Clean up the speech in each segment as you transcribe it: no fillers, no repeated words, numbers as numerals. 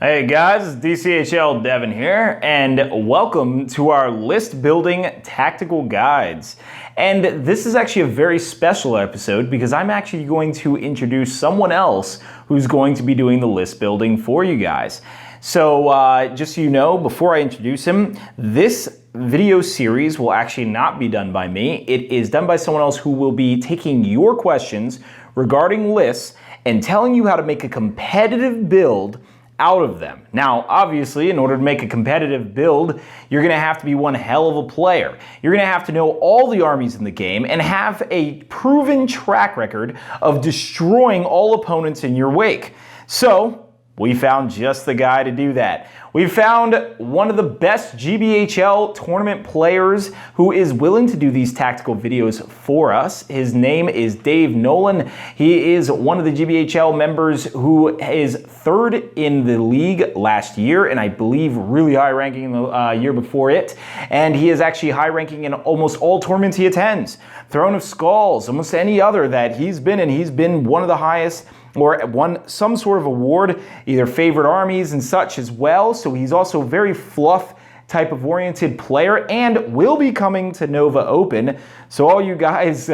Hey guys, it's DCHL Devin here, and welcome to our list building tactical guides. And this is actually a very special episode because I'm actually going to introduce someone else who's going to be doing the list building for you guys. So just so you know, before I introduce him, this video series will actually not be done by me. It is done by someone else who will be taking your questions regarding lists and telling you how to make a competitive build out of them. Now, obviously, in order to make a competitive build, you're gonna have to be one hell of a player. You're gonna have to know all the armies in the game and have a proven track record of destroying all opponents in your wake. So, we found just the guy to do that. We found one of the best GBHL tournament players who is willing to do these tactical videos for us. His name is Dave Nolan. He is one of the GBHL members who is third in the league last year, and I believe really high ranking in the year before it. And he is actually high ranking in almost all tournaments he attends. Throne of Skulls, almost any other that he's been in, he's been one of the highest or won some sort of award, either favorite armies and such as well. So he's also a very fluff type of oriented player and will be coming to Nova Open. So all you guys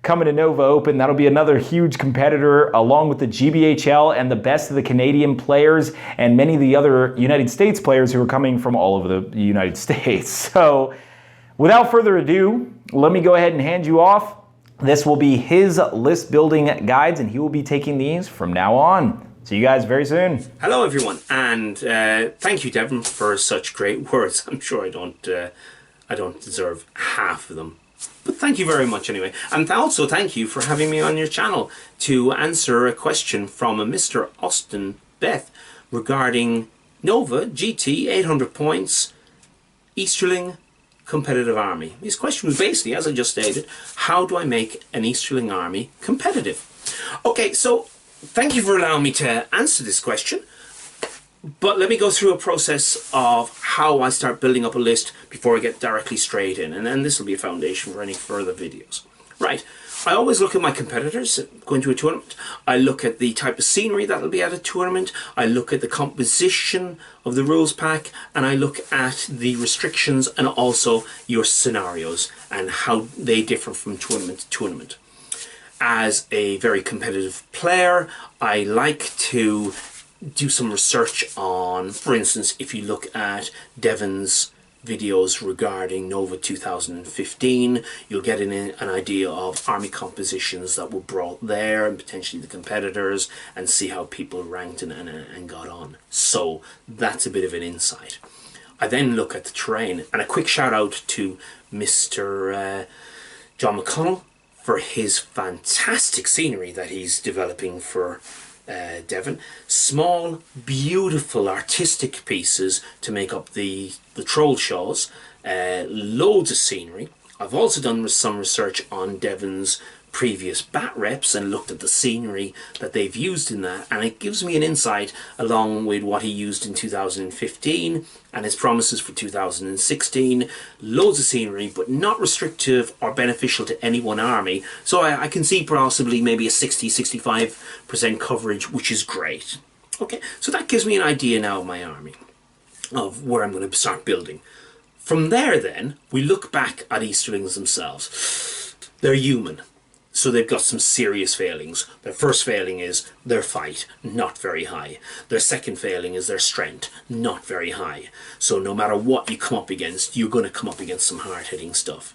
coming to Nova Open, that'll be another huge competitor along with the GBHL and the best of the Canadian players and many of the other United States players who are coming from all over the United States. So without further ado, let me go ahead and hand you off. This will be his list building guides, and he will be taking these from now on. See you guys very soon. Hello everyone, and thank you, Devin, for such great words. I'm sure I don't deserve half of them, but thank you very much anyway. And also thank you for having me on your channel to answer a question from a Mr. Austin Beth regarding Nova GT 800 points Easterling competitive army. His question was basically, as I just stated, how do I make an Easterling army competitive? Okay, so thank you for allowing me to answer this question, but let me go through a process of how I start building up a list before I get directly straight in, and then this will be a foundation for any further videos. Right, I always look at my competitors going to a tournament. I look at the type of scenery that will be at a tournament. I look at the composition of the rules pack, and I look at the restrictions and also your scenarios and how they differ from tournament to tournament. As a very competitive player, I like to do some research on, for instance, if you look at Devin's videos regarding Nova 2015, you'll get an idea of army compositions that were brought there and potentially the competitors, and see how people ranked and got on. So that's a bit of an insight. I then look at the terrain, and a quick shout out to Mr. John McConnell for his fantastic scenery that he's developing for Devon. Small, beautiful, artistic pieces to make up the troll shows. Loads of scenery. I've also done some research on Devon's previous bat reps and looked at the scenery that they've used in that, and it gives me an insight along with what he used in 2015 and his promises for 2016. Loads of scenery, but not restrictive or beneficial to any one army, so I can see possibly maybe a 60-65% coverage, which is great. Okay, so that gives me an idea now of my army, of where I'm going to start building. From there then, we look back at Easterlings themselves. They're human. So they've got some serious failings. Their first failing is their fight, not very high. Their second failing is their strength, not very high. So no matter what you come up against, you're going to come up against some hard-hitting stuff.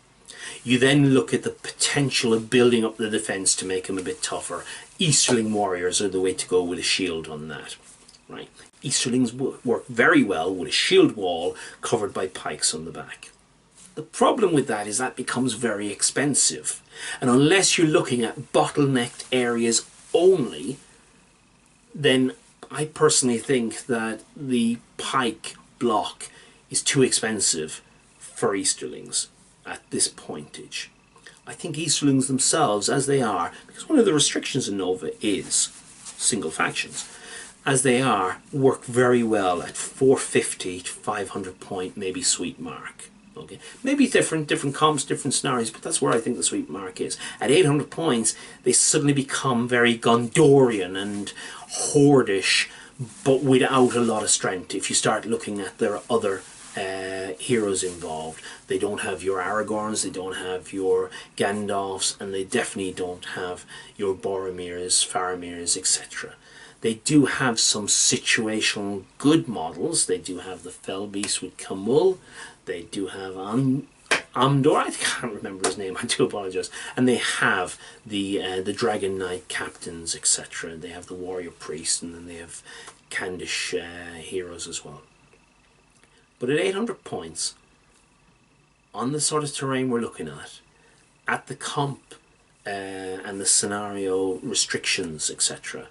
You then look at the potential of building up the defense to make them a bit tougher. Easterling warriors are the way to go with a shield on that. Right? Easterlings work very well with a shield wall covered by pikes on the back. The problem with that is that becomes very expensive. And unless you're looking at bottlenecked areas only, then I personally think that the pike block is too expensive for Easterlings at this pointage. I think Easterlings themselves, as they are, because one of the restrictions in Nova is single factions, as they are, work very well at 450 to 500 point, maybe sweet mark. Okay, maybe different comps, different scenarios, but that's where I think the sweet mark is. At 800 points, they suddenly become very Gondorian and hordish, but without a lot of strength. If you start looking at their other heroes involved, they don't have your Aragorns, they don't have your Gandalfs, and they definitely don't have your Boromirs, Faramirs, etc. They do have some situational good models. They do have the Fell Beast with Camul. They do have Amdor, I can't remember his name, I do apologise. And they have the Dragon Knight captains, etc. They have the Warrior Priest, and then they have Candish heroes as well. But at 800 points, on the sort of terrain we're looking at the comp and the scenario restrictions, etc.,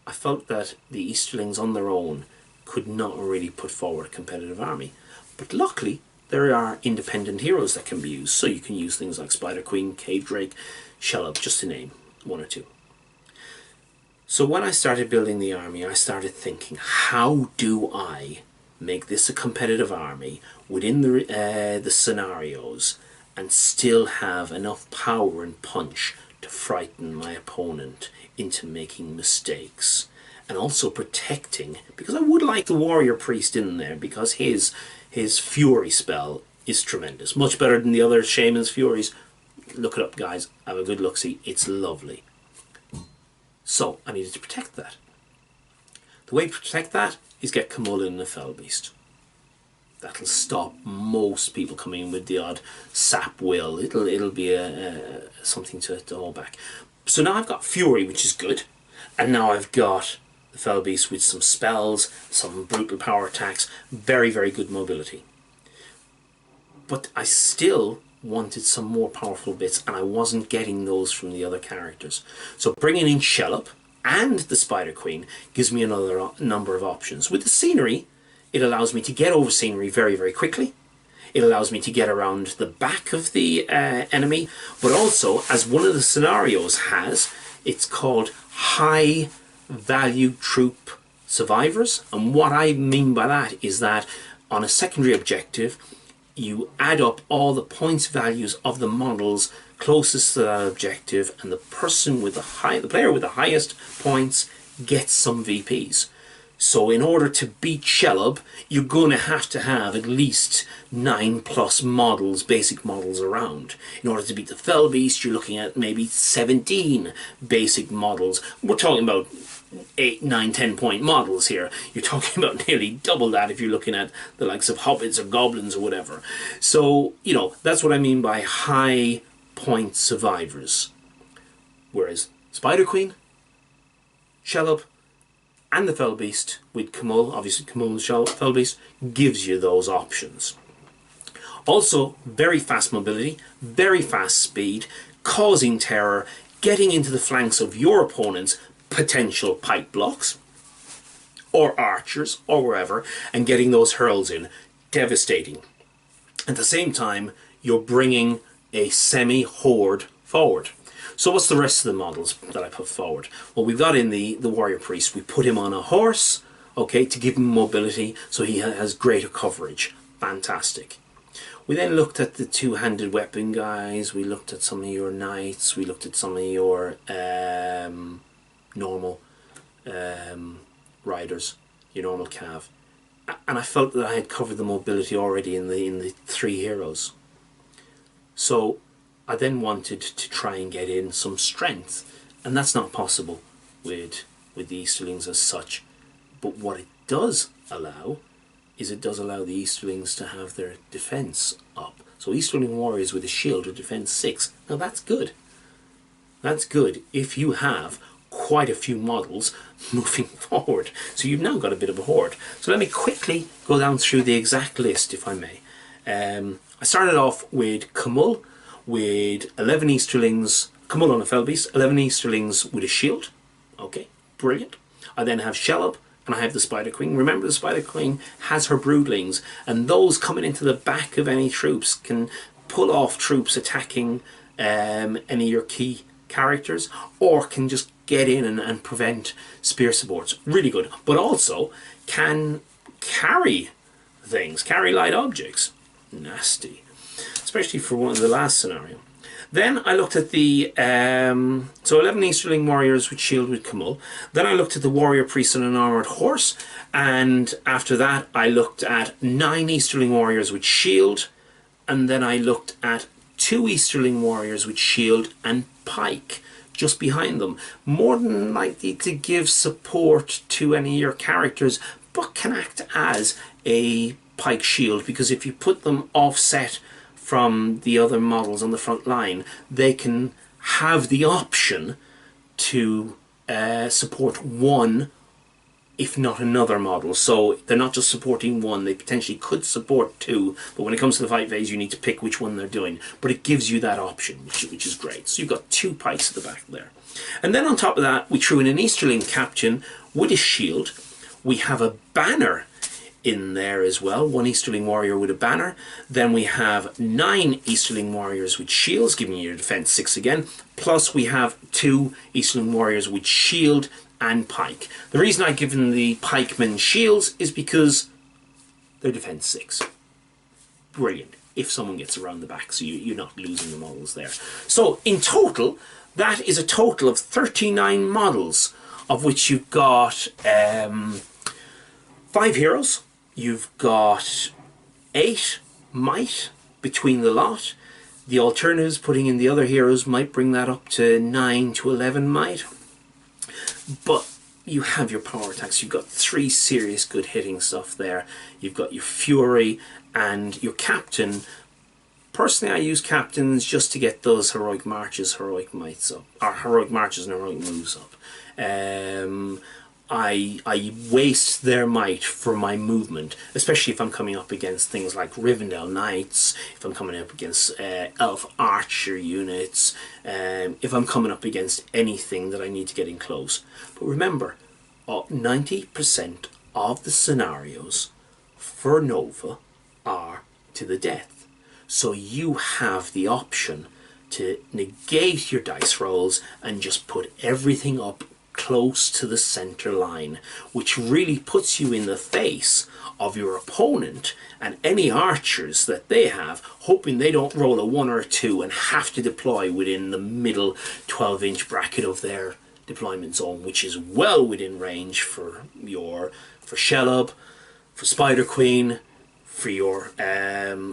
I felt that the Easterlings on their own could not really put forward a competitive army. But luckily, there are independent heroes that can be used. So you can use things like Spider Queen, Cave Drake, Shelob, just to name one or two. So when I started building the army, I started thinking, how do I make this a competitive army within the scenarios and still have enough power and punch to frighten my opponent into making mistakes, and also protecting, because I would like the Warrior Priest in there, because his Fury spell is tremendous, much better than the other Shaman's Furies. Look it up, guys, have a good look-see, it's lovely. So I needed to protect that. The way to protect that is get Camul and the Fell Beast. That'll stop most people coming in with the odd sap will. It'll be something to hold back. So now I've got Fury, which is good, and now I've got the Fell Beast with some spells, some brutal power attacks, very, very good mobility. But I still wanted some more powerful bits, and I wasn't getting those from the other characters. So bringing in Shelob and the Spider Queen gives me another number of options. With the scenery, it allows me to get over scenery very, very quickly. It allows me to get around the back of the enemy, but also, as one of the scenarios has, it's called high value troop survivors. And what I mean by that is that on a secondary objective, you add up all the points values of the models closest to that objective, and the person with the player with the highest points gets some VPs. So in order to beat Shelob, you're going to have at least 9+ models, basic models around. In order to beat the Fell Beast, you're looking at maybe 17 basic models. We're talking about 8, 9, 10 point models here. You're talking about nearly double that if you're looking at the likes of hobbits or goblins or whatever. So, you know, that's what I mean by high point survivors. Whereas Spider Queen, Shelob, and the Fell Beast with Camul, obviously Camul and the Fell Beast, gives you those options. Also, very fast mobility, very fast speed, causing terror, getting into the flanks of your opponent's potential pipe blocks, or archers, or wherever, and getting those hurls in. Devastating. At the same time, you're bringing a semi-horde forward. So what's the rest of the models that I put forward? Well, we've got in the Warrior Priest. We put him on a horse, okay, to give him mobility, so he has greater coverage. Fantastic. We then looked at the two-handed weapon guys. We looked at some of your knights. We looked at some of your normal riders, your normal cav. And I felt that I had covered the mobility already in the 3 heroes. So I then wanted to try and get in some strength, and that's not possible with the Easterlings as such. But what it does allow is it does allow the Easterlings to have their defense up. So Easterling warriors with a shield or defense 6. Now that's good. That's good if you have quite a few models moving forward. So you've now got a bit of a horde. So let me quickly go down through the exact list, if I may. I started off with Camul, with 11 Easterlings, Camul on a Fell Beast, 11 Easterlings with a shield. Okay, brilliant. I then have Shelob, and I have the Spider Queen. Remember, the Spider Queen has her broodlings, and those coming into the back of any troops can pull off troops attacking any of your key characters, or can just get in and prevent spear supports. Really good. But also can carry things, carry light objects. Nasty. Especially for one of the last scenario. Then I looked at the, so 11 Easterling warriors with shield with Camul. Then I looked at the warrior priest on an armoured horse. And after that, I looked at 9 Easterling warriors with shield. And then I looked at 2 Easterling warriors with shield and pike just behind them. More than likely to give support to any of your characters, but can act as a pike shield, because if you put them offset from the other models on the front line, they can have the option to support one, if not another model. So they're not just supporting one, they potentially could support 2, but when it comes to the fight phase, you need to pick which one they're doing. But it gives you that option, which is great. So you've got 2 pikes at the back there. And then on top of that, we threw in an Easterling captain with a shield. We have a banner in there as well, 1 Easterling warrior with a banner. Then we have 9 Easterling warriors with shields, giving you your defense 6 again. Plus we have 2 Easterling warriors with shield and pike. The reason I've given the pikemen shields is because they're defense 6. Brilliant. If someone gets around the back, so you're not losing the models there. So in total, that is a total of 39 models, of which you've got 5 heroes. You've got 8 might between the lot. The alternatives, putting in the other heroes, might bring that up to 9 to 11 might. But you have your power attacks. You've got 3 serious good hitting stuff there. You've got your fury and your captain. Personally, I use captains just to get those heroic marches, heroic mights up, or heroic marches and heroic moves up. I waste their might for my movement, especially if I'm coming up against things like Rivendell Knights, if I'm coming up against Elf Archer units, if I'm coming up against anything that I need to get in close. But remember, 90% of the scenarios for Nova are to the death. So you have the option to negate your dice rolls and just put everything up close to the center line, which really puts you in the face of your opponent and any archers that they have, hoping they don't roll a 1 or a 2 and have to deploy within the middle 12-inch bracket of their deployment zone, which is well within range for Shelob, for Spider Queen, for your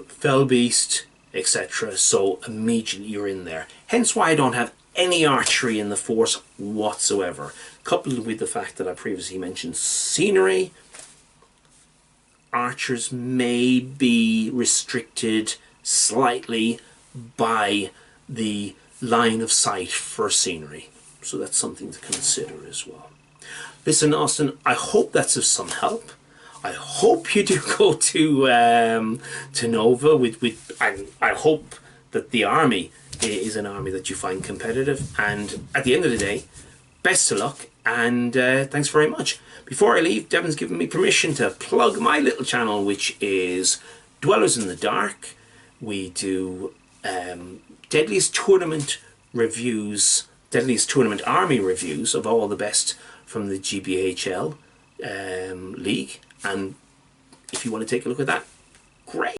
Fell Beast, etc. So immediately you're in there. Hence why I don't have any archery in the force whatsoever, coupled with the fact that I previously mentioned scenery. Archers may be restricted slightly by the line of sight for scenery, so that's something to consider as well. Listen, Austin, I hope that's of some help. I hope you do go to Nova and I hope that the army is an army that you find competitive. And at the end of the day, best of luck, and thanks very much. Before I leave, Devon's given me permission to plug my little channel, which is Dwellers in the Dark. We do Deadliest Tournament reviews, Deadliest Tournament Army reviews of all the best from the GBHL League. And if you want to take a look at that, great.